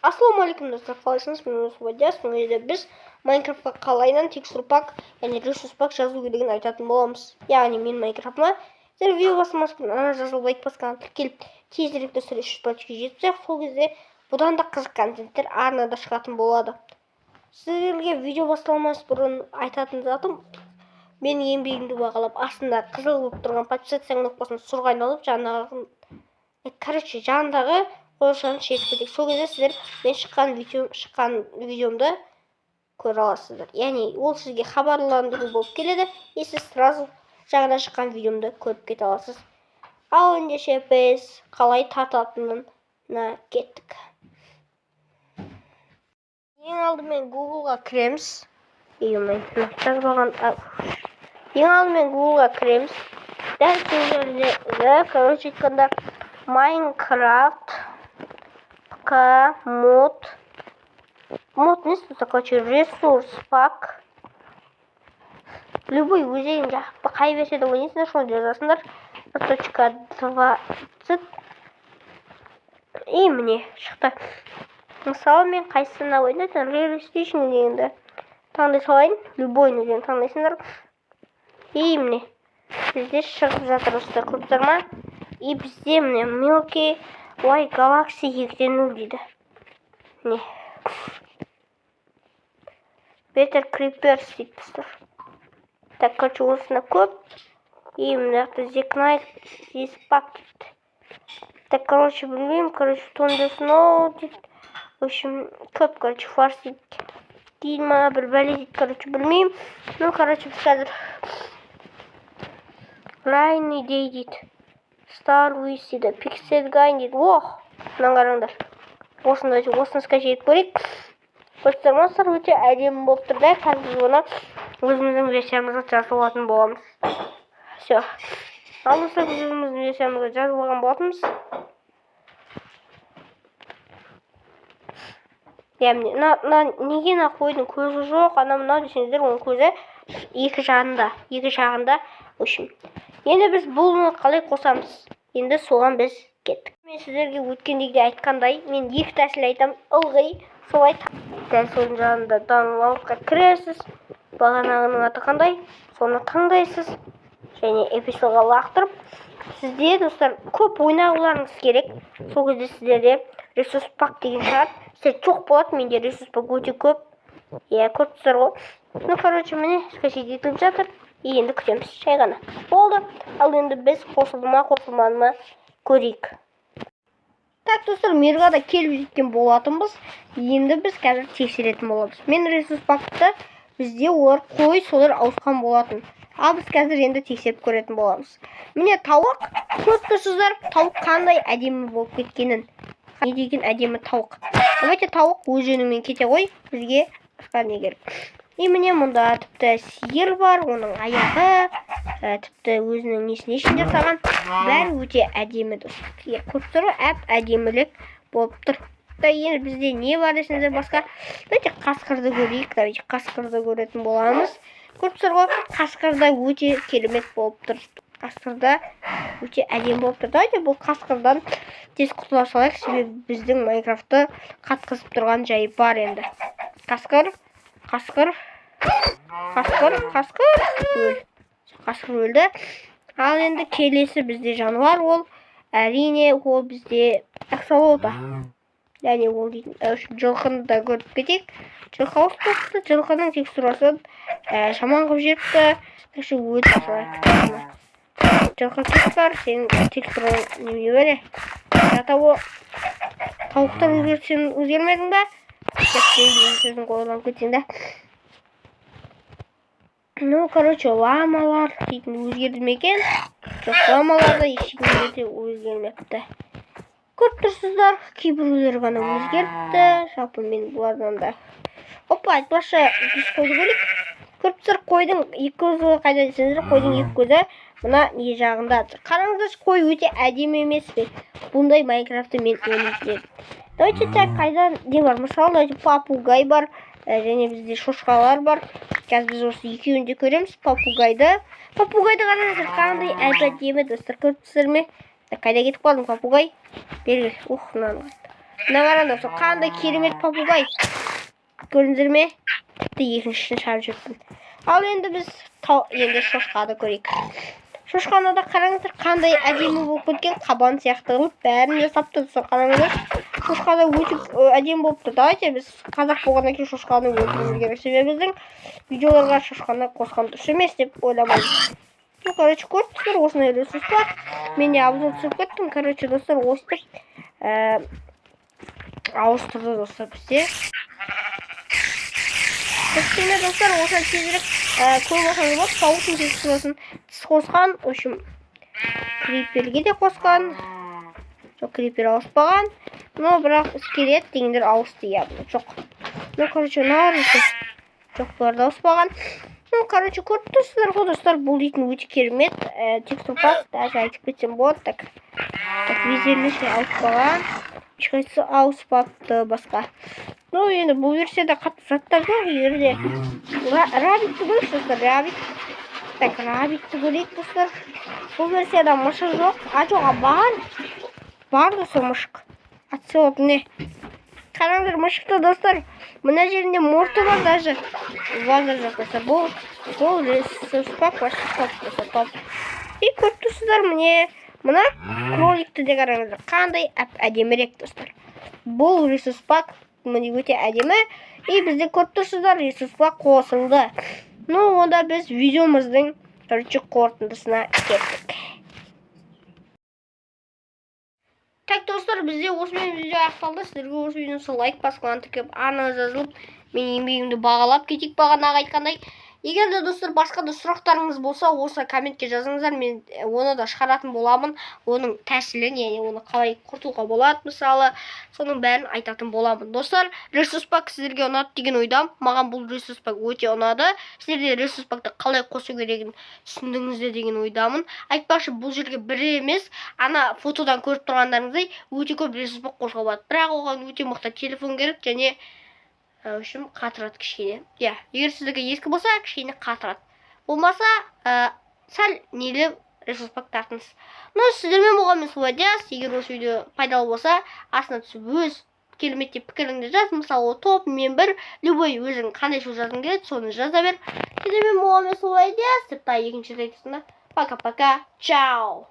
Ассалаумағалейкум достар, қалайсыңыз? Мен Вадияс. Бүгінде біз Майнкрафтқа қалайдан текстур пак және ресурс пак жазу керегін айтатын боламыз. Яғни мен Майнкрафтыма сіздер видео басылмаспен ана жазылып лайк басқан тіркеліп тезірек достар 300 пачке жетсек, сол кезде бұдан да қызық контенттер арнада шығатын болады. Сіздерге видео басталмас бұрын айтатын затым, менің еңбегімді бағалап астында қызыл болып тұрған подписаться кнопкасын сұрға айналып жанындағы қойылшаны шешіп, сол кезде сіздер мен шыққан видеомды көре аласыздар. Яғни ол сізге хабарландыру болып келеді, сіз сразу жаңадан шыққан видеомды көріп кете аласыз. Ал ендеше біз қалай тартатынына кеттік. Ең алдымен Google-ға кіреміз. Дәл сол жерде, айтқанда Майнкрафт мод ресурс пак. Любой өзегін жақпы қай версияда ойнайсыңдар, соны жазасыңдар. 1.20 и міне шықты. Мысалы мен қайсысына ойнайтын реалистичный дегенді таңдай салайын. Любой өзегін таңдайсыңдар. И міне бізде шығып жатыр осылар, көріп ма? И бізде міне Milky Way Galaxy 2.0 дейді. Не? Better Creepers дейді біздер. Так, короче, осына көп. И міне The Knight is Pack дейді. Так, короче, білмеймін. Короче, Thunder Snow дейді. В общем, көп, короче, фарс дейді. Дейді ма, бір бәле дейді, короче, білмеймін. Ну, короче, біз қазір Rainy Day дейді. Star Wars дейді. Pixel Guy дейді. Ох, мынаны қараңдар. Осыны скачать көрейік. Көстермастар өте әдемі болып тұр да. Қазір оны өзіміздің версиямызға жазып алатын боламыз. Все. Ал осы біз өзіміздің версиямызға жазып алған болатынбыз. Яғни, неге қойдың көзі жоқ, мынау десеңіздер, оның көзі екі жағында. Енді біз бұны қалай қосамыз? Енді соған біз кеттік. Мен сіздерге өткендегіде айтқандай, мен екі тәсіл айтам. Ылғи солай дәл соның жанында даунлоудқа кіресіз. Бағанағының аты қандай? Соны таңдайсыз. Және эпизодқа лақтырып, сізде достар көп ойнағыларыңыз керек. Сол кезде сіздерде ресурс пак деген шығар. Сіздер жоқ болады, менде ресурс пак өте көп. Көріп тұрсыздар ғой. Ну, короче, міне скачать етіліп жатыр. Енді күтеміз, шай ғана. Болды. Ал енді біз қосылмады ма көрейік. Так, достар, мерға да келіп жеткен болатынбыз. Енді біз қазір тексеретін боламыз. Мен ресурс пакты бізде олар солар ауысқан болатын. Ал біз қазір енді тексеріп көретін боламыз. Міне тауық, көріп тұрсыздар, тауық қандай әдемі болып кеткенін. Не деген әдемі тауық. Давайте тауық өз жөнімен кете ғой, бізге басқа не керек. И міне мұнда тіпті сиыр бар, оның аяғы, тіпті өзінің несіне ішін жасаған. Бәрі өте әдемі достар. Көріп тұр, әдемілік болып тұр. Енді бізде не бар десеңіздер басқа? Давайте қасқырды көрейік, қасқырды көретін боламыз. Көріп тұр ғой, қасқырда өте керемет болып тұр. Қасқырда өте әдемі болып тұр. Давайте бұл қасқырдан тез құтыла салайық, себебі біздің Майнкрафтты қатқызып тұрған жайы бар енді. Қасқыр өлді. Ал енді келесі бізде жануар, ол әрине ол бізде аксолотль. Яғни ол дейтін жылқыны да көріп кетейік. Жылқы ауысты, жылқының текстурасын шаман қып жеріпті. Такшы өте солай. Жылқы текстур, сенің текстурың неме бәле? Жатауы тауықтан өзгермедің ба? Сөзін қойылан көтсең да. Ну, короче, ламалар дейтін өзгерді мекен. Жоқ, ламаларда ешкімдерде өзгермепті. Көріп тұрсыздар, кейбіреулер ғана өзгеріпті. Жалпы мен бұлардан да. Опа, айтпашы, біз қойды бөлік. Көріп тұрсыздар, қойдың екі көзі қайда десеңіздер, қойдың екі көзі мына не жағында. Қараңыздар, қой өте әдемі емес пе? Бұндай Майнкрафтты мен ойнайтын. Давайте так, қайда не бар? Мысалы, папугай бар, және бізде шошқалар бар. Қазір біз осы екеуінде көреміз. Папугайды қараңыздар, қандай әдемі достар, көріп тұрсыздар ме? Қайда кетіп қалдың, папугай? Бергіл. Мынаны мына қараңдар, сол қандай керемет попугай. Көрдіңіздер ме? Тіпті екіншісін шығарып жүрмін. Ал енді біз енді шошқаны көрейік. Шошқаны да қараңыздар, қандай әдемі болып кеткен, қабан сияқты қылып бәрін жасап тұрды. Қараңыздар, шошқа да өте әдемі болып тұр. Давайте біз қазақ болғаннан кейін шошқаны өлтіруіміз керек. Себебі біздің видеоларға шошқаны қосқан дұрыс емес деп ойламаймын. Ну, короче, көрдіңіздер, осындай ресурс бар. Мен де обзор түсіріп кеттім. Короче, достар, өстіп ауыстырды достар бізде. Кішкене достар, осыны тезірек көріп алсаңыз болады. Сауықтың текстурасын қосқан. В общем, криперге де қосқан. Жоқ, крипер ауыспаған. Но бірақ скелет дегендер ауысты, я. Жоқ. Ну, короче, жоқ, бұлар да ауыспаған. Ну, короче, көріп тұрсыздар ғой достар, бұл дейтін өте керемет. Текстур пак, даже айтып кетсем болады. Так, визерлесе ауыспаған. Ешқайсысы ауыспапты басқа. Ну, енді бұл версияда қатты заттар жоқ, егерде рабитті көрейік достар, рабит. Так, рабитті көрейік достар. Бұл версияда мышық жоқ. Жоқ, бар достар мышық. Атсылып не? Қараңдар мышықты достар. Мына жерінде мұрты бар даже. Ваза жоқ достар. Бұл ресурспак вообще топ достар, топ. И көріп тұрсыздар, мына кроликті де қараңыздар. Қандай әдемірек достар. Бұл ресурспак міне өте әдемі. И бізде көріп тұрсыздар, ресурспак қосылды. Ну, онда біз видеомыздың қорытындысына кеттік. Так, достар, бізде осымен видео аяқталды. Сіздерге осы видеосы лайк басқан тіркеп, арнаңыз жазылып, мен еңбегімді бағалап кетейік. Бағанағы айтқандай, егер де достар басқа да сұрақтарыңыз болса, осы комментке жазыңыздар, мен оны да шығаратын боламын. Оның тәсілін, яғни оны қалай құртуға болады, мысалы, соның бәрін айтатын боламын. Достар, ресурспак сіздерге ұнады деген ойдам. Маған бұл ресурспак өте ұнады. Сіздерде ресурспакты қалай қосу керегін түсіндіңіздер деген ойдамын. Айтпақшы, бұл жерге бір емес, ана фотодан көріп тұрғандарыңыздай өте көп ресурспак қосуға болады. Бірақ оған өте мықты телефон керек және үшін қатырады кішкене. Егер сіздерге ескі болса, кішкене қатырады. Болмаса, сәл нелі ресурспак тартыңыз. Но сіздермен болғанмен солай дейсіз. Егер осы видео пайдалы болса, астына түсіп өз керемет пікіріңді жаз. Мысалы, топ, мен бір, любой өзің қандай сөз жазғың келеді, соны жаза бер. Сіздермен болғанмен солай дейсіз. Тіпті екінші рейдісінде. Пока-пока. Чао.